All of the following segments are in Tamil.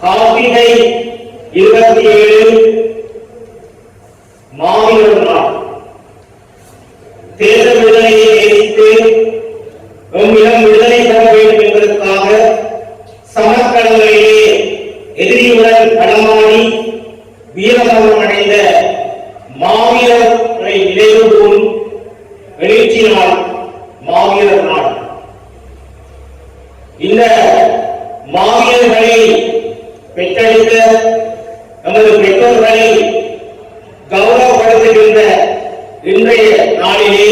கார்த்திகை 27 மாவீரர் நாள். தேச விடுதலையை நேசித்து நம்மிடம் விடுதலை பெற வேண்டும் என்பதற்காக சமர்க்களங்களிலே எதிரியுடன் களமாடி வீரமரணம் அடைந்த மாவீரர்களை நினைவு கூறும் எழுச்சி நாள் மாவீரர் நாள். இந்த மாவீரர்களை பெற்றெடுத்த நமது பெற்றோர்களை கௌரவப்படுத்துகின்ற இன்றைய நாளிலே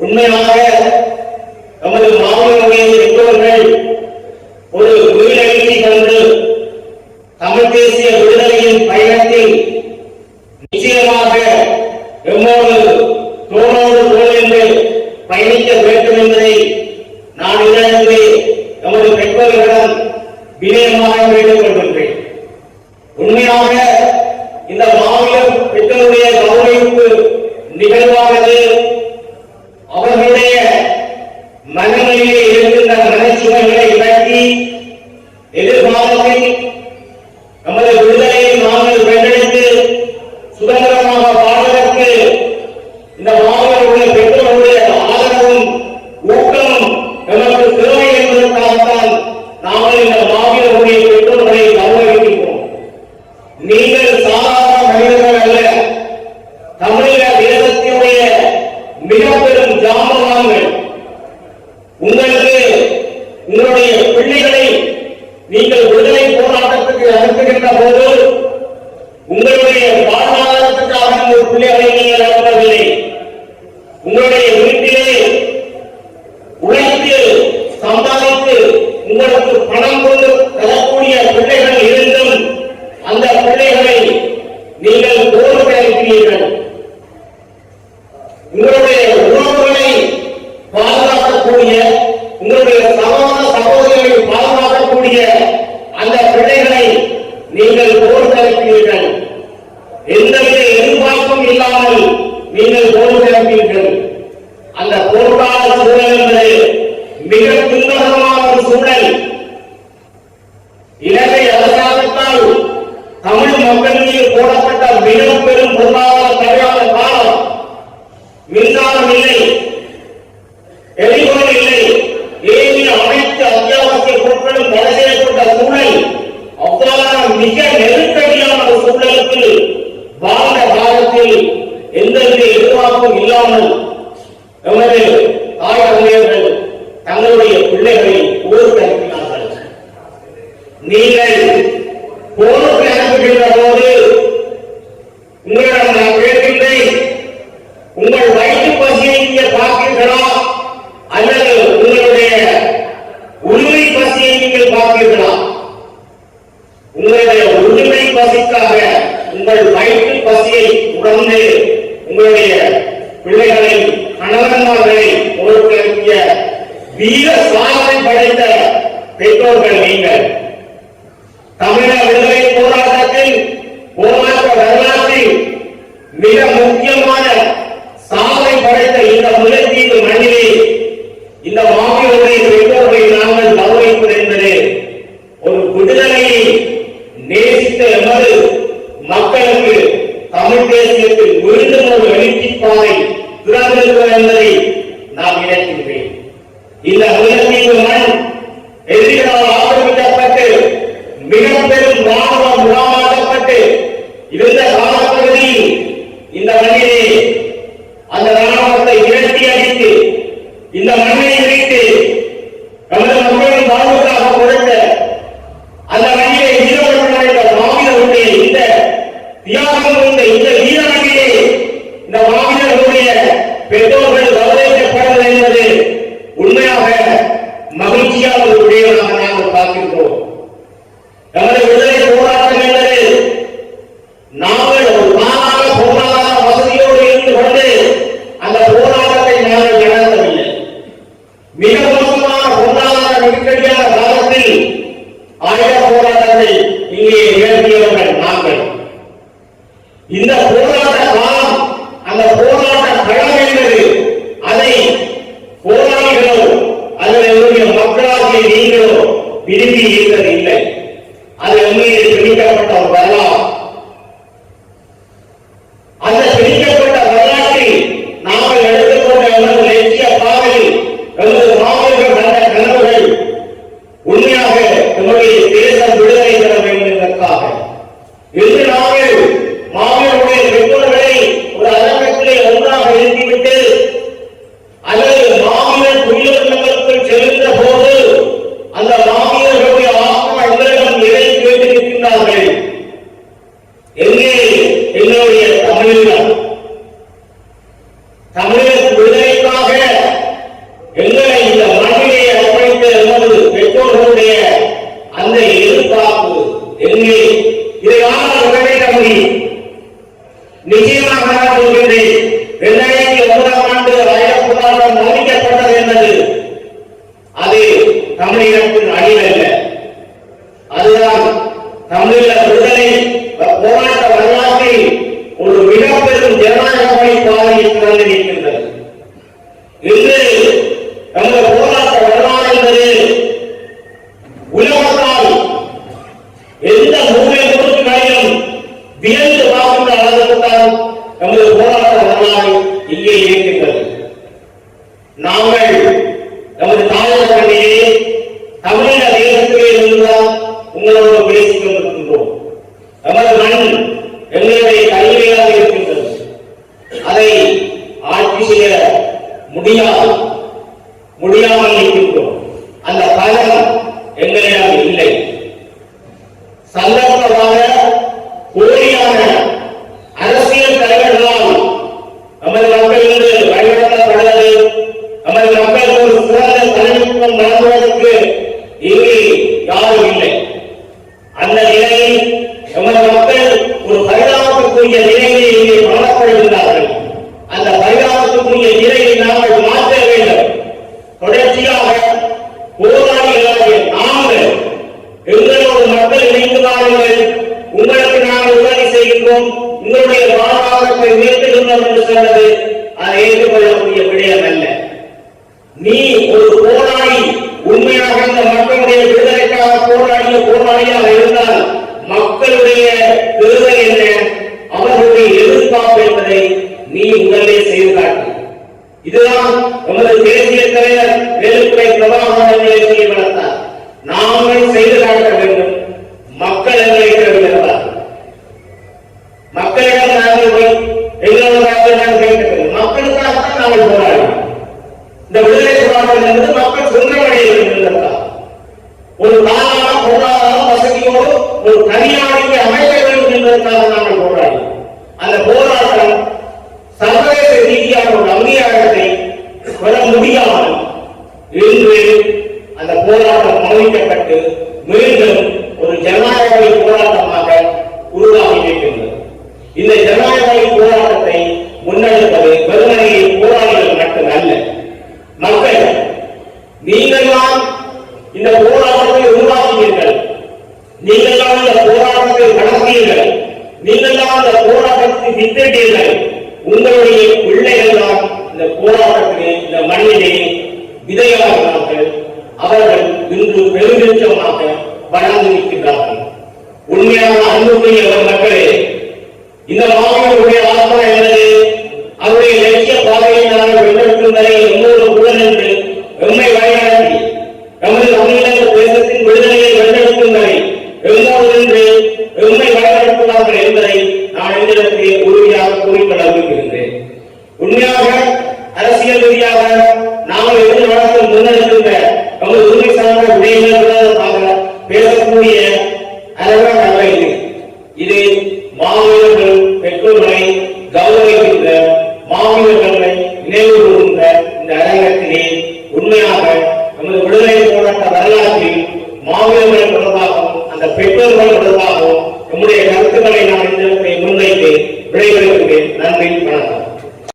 உண்மையாக நமது மாவீரர்களின் பெற்றோர்கள் ஒரு உயிரெழுச்சி கொண்டு தமிழ் தேசிய விடுதலையின் பயணத்தில் நிச்சயமாக எம்மோடு தோளோடு தோள் என்று பயணிக்க வேண்டும் என்பதை நான் இதற்கு நமது பெற்றோர்களிடம் வினயமாக வேண்டிக் கொள்கின்றேன். உண்மையாக இந்த மாவீரர் பெற்றோருடைய கௌரவிப்பு நிகழ்வானது அவர்களுடைய மனநிலையிலே இருக்கின்ற மனச்சுமைகளை இறக்கி எதிர்காலத்தில் நமது விடுதலையை நாங்கள் வென்றெடுத்து சுதந்திரமாக வாழ்வதற்கு இந்த மாவீரருடைய பெற்றோருடைய ஆதரவும் ஊக்கமும் நமக்கு தேவை என்பதற்காகத்தான் நாங்கள் இந்த மாவீரருடைய பெற்றோர்களை கௌரவிக்கின்றோம். நீங்கள் சாதாரண மனிதர்கள் அல்ல, தமிழக தேசத்தினுடைய மிக பெரும் ஜாம்பவான்கள். உங்களுக்கு உங்களுடைய பிள்ளைகளை நீங்கள் விடுதலை போராட்டத்துக்கு அனுப்புகின்ற போது உங்களுடைய வாழ்வாதாரத்துக்காக ஒரு பிள்ளைகளை நீங்கள் அனுப்பவில்லை. உங்களுடைய வீட்டிலே உழைத்து சம்பாதித்து உங்களுக்கு பணம் கொண்டு தரக்கூடிய பிள்ளைகள் இருந்தும் அந்த பிள்ளைகளை நீங்கள் போருக்கு அனுப்பினீர்கள். உங்களுடைய உறவுகளை பாதுகாக்கக்கூடிய உங்களுடைய சகோதர சகோதரிகளை பாதுகாக்கக்கூடிய அந்த பிள்ளைகளை நீங்கள் போருக்கு அனுப்பினீர்கள். எந்தவித எதிர்பார்ப்பும் இல்லாமல் நீங்கள் போருக்கு அனுப்பினீர்கள். அந்த போர்க்கால சூழல் என்பது மிக துன்பகரமான ஒரு சூழல். இலங்கை அரசாங்கத்தால் தமிழ் மக்கள் மீது போடப்பட்ட மிக பெரும் பொருளாதார தடையான காலம். மின்சாரம் இல்லை, எரிபொருள் இல்லை, ஏனைய அனைத்து அத்தியாவசிய பொருட்களும் தடை செய்யப்பட்ட சூழல். அவ்வாறான மிக நெருக்கடியான ஒரு சூழலுக்கு வாழ்ந்த காலத்தில் எந்தவித எதிர்பார்ப்பும் இல்லாமல் நமது தாய் தந்தையர்கள் தங்களுடைய பிள்ளைகளை போருக்கு அனுப்பினார்கள். நீங்கள் போருக்கு அனுப்புகின்ற போது உங்களிடம் நான் கேட்கின்றேன், உங்கள் வயிற்று பசியை நீங்கள் பார்க்கிறீர்களா அல்லது உங்களுடைய உரிமை பசியை நீங்கள் பார்க்கிறீர்களா? உங்களுடைய உரிமை பசிக்காக உங்கள் வயிற்று பசியை உணர்ந்து உங்களுடைய பிள்ளைகளை கணவன்மார்களை போருக்கு அனுப்பிய வீர சாதனை படைத்த பெற்றோர்கள் நீங்கள். தமிழக விடுதலை போராட்டத்தில் போராட்ட வரலாற்றில் மிக முக்கியமான சாதனை படைத்த இந்த முல்லைத்தீவு மண்ணிலே இந்த மாவீரருடைய பெற்றோர்களை நாங்கள் கௌரவிப்பது என்பது ஒரு விடுதலையை நேசித்த எமது மக்களுக்கு தமிழ் தேசியத்தில் மீண்டும் ஒரு எழுச்சிப்பாதை திறந்திருக்கிறது என்பதை நான் நினைக்கின்றேன். இந்த முல்லைத்தீவு மண் எதிரிகளால் ஆக்கிரமிக்கப்பட்டு மிக பெரும் ராணுவ முகாமாக்கப்பட்டு இருந்த காலப்பகுதியில் இந்த மண்ணிலே அந்த ராணுவத்தை விரட்டி அடித்து இந்த மண்ணை விரித்து நமது மக்களின் வாழ்வுக்காக கொடுத்த அந்த மண்ணிலே வீரமரணமடைந்த மாவீரருடைய இந்த தியாகம் இந்த வீரமணியிலே இந்த மாவீரர்களுடைய பெற்றோர்கள் கௌரவிக்கப்படுவது என்பது உண்மையாக மகிழ்ச்சியான ஒரு விடயமாக நாங்கள் பார்க்கின்றோம். நமது விடுதலை போராட்டம் என்பது நாங்கள் ஒரு மாறான பொருளாதார வசதியோடு இருந்து கொண்டு அந்த போராட்டத்தை நாங்கள் நடத்தவில்லை. மிக மோசமான பொருளாதார நெருக்கடியான காலத்தில் ஆயுத போராட்டத்தை இங்கே நிகழ்த்தியவர்கள் நாங்கள். இந்த போராட்ட காலம், அந்த போராட்ட களம் என்பது அதை போராளிகளோ அல்லது மக்களாகிய நீங்களோ விரும்பி இருந்ததில்லை. எங்களுடைய தேசம் விடுதலை பெற வேண்டும் என்பதற்காக இன்று நாங்கள் மாவீரருடைய பெற்றோர்களை ஒரு அரங்கத்திலே ஒன்றாக நிறுத்திவிட்டு அல்லது மாவீரர் துயிலுக்குள் செல்கின்ற போது அந்த மாவீரர்களுடைய ஆத்மா எங்களிடம் எதை கேட்டிருக்கின்றார்கள்? எங்கே எங்களுடைய தமிழீழம்? தமிழக விடுதலைக்காக எங்களை இந்த மண்ணிலே அர்ப்பணித்த எமது பெற்றோர்களுடைய அந்த எதிர்பார்ப்பு எங்கே? இதை ஆனால் நிறைவேற்ற முடியும். நிச்சயமாக நான் சொல்கின்றேன், 2009ஆம் ஆண்டு ஆயுதப் போராட்டம் அறிவிக்கப்பட்டது என்பது அது தமிழகத்தின் அழிவல்ல. அதுதான் தமிழீழ விடுதலை போராட்ட வரலாற்றில் ஒரு மிகப்பெரும் ஜனநாயக பாதையில் திறந்திருக்கின்றது. இன்று நமது போராட்ட வரலாறு என்பது உலகத்தால் எந்த மூலை முழுக்கையும் வியந்து பார்க்கின்ற அளவுக்குத்தான் நமது போராட்ட வரலாறு இங்கே இருக்கின்றது. நாங்கள் நமது தாயக மண்ணிலே தமிழக தேசத்திலே இருந்துதான் உங்களோடு பேசிக் கொண்டிருக்கின்றோம். நமது மண் எங்களுடைய கையிலேயாக இருக்கின்றது. அதை ஆட்சி செய்ய முடியாமல் இருக்கின்றோம். அந்த பலம் எங்களிடம் இல்லை. சந்தர்ப்பமாக போலியான அரசியல் தலைவர்களால் நமது மக்கள் இன்று வழிநடத்தப்படுவது, நமது மக்கள் ஒரு சிறந்த தலைமைத்துவம் வழங்குவதற்கு இங்கே யாரும் இல்லை. அந்த நிலையில் நமது மக்கள் ஒரு பரிதாபத்துக்குரிய நிலையை இங்கே காணப்படுகின்றார்கள். அந்த பரிதாபத்துக்குரிய நிலையை நாங்கள் மாற்ற வேண்டும். தொடர்ச்சியாக போராளிகளாகிய நாங்கள் எங்களோடு மக்கள் இணைந்து வாருங்கள், உங்களுக்கு நாங்கள் உதவி செய்கின்றோம், உங்களுடைய வாழ்வாதாரத்தை உயர்த்துகின்றோம் என்று சொன்னது அதை ஏற்றுக்கொள்ளக்கூடிய விடயம் அல்ல. நீ ஒரு போராளி, உண்மையாக இந்த மக்களுடைய விடுதலைக்காக போராடிய போராளியாக இருந்தால் மக்களுடைய தேவை என்ன, அவர்களுடைய எதிர்பார்ப்பு என்பதை நீ முதலே செய்து காட்டு. இதுதான் நமது தேசிய தலைவர் வேலுப்பிள்ளை பிரபாகரன் சொல்லி வளர்த்தார். நாங்கள் செய்து காட்ட வேண்டும். மக்கள் எங்களை கேட்கிறார். மக்களிடம் நாங்கள் போய் எங்களோட கேட்க வேண்டும். மக்களுக்காகத்தான் நாங்கள் போராடுவோம். இந்த விடுதலை போராட்டம் என்பது மக்கள் சுதந்திரமடைய வேண்டும். ஒரு தாராள பொருளாதார வசதியோடு ஒரு தனியாருக்கு அமைக்க வேண்டும் என்பதற்காக நாங்கள் போராடுவோம். அந்த போராட்டம் சர்வதேச ரீதியான ஒரு அங்கீகாரத்தை பெற முடியாமல் இன்று அந்த போராட்டம் அமைக்கப்பட்டு மீண்டும் ஒரு ஜனநாயக போராட்டமாக உருவாகி இருக்கின்றது. இந்த ஜனநாயக போராட்டத்தை முன்னெடுப்பது வெறுமனே போராளிகள் மட்டுமல்ல, மக்கள். நீங்கள் தான் இந்த போராட்டத்தை உருவாக்கினீர்கள், நீங்கள் தான் இந்த போராட்டத்தை நடத்தினீர்கள், நீங்கள் தான் இந்த போராட்டத்தை திட்டீர்கள். உங்களுடைய பிள்ளைகள் தான் இந்த போராட்டத்திலே இந்த மண்ணிலே விதையாகிறார்கள். அவர்கள் இன்று பெருமிச்சமாக வளர்ந்து நிற்கின்றார்கள். உண்மையான அன்புக்குரிய மக்களே, இந்த மாவீரருடைய ஆத்மா என்பது அவருடைய லட்சிய பாதையை நாங்கள் வென்றெடுக்கும் வரை எம்மோடு உடன் என்று எம்மை வழிநடத்தி நமது தமிழக தேசத்தின் விடுதலையை வென்றெடுக்கும் வரை எம்மோடு நின்று எம்மை வழிநடத்துவார்கள் என்பதை நான் எங்களிடத்திலே உறுதியாக கூறிக்கொள்ள விரும்புகின்றேன். உண்மையாக அரசியல் ரீதியாக நாங்கள் எதிர் நடத்தும் முன்னெடுக்கின்ற நமது உரிமை சார்ந்த விடயங்களுக்காக பேசக்கூடிய அளவாக இது மாவீரர்கள் பெற்றோர்களை கௌரவ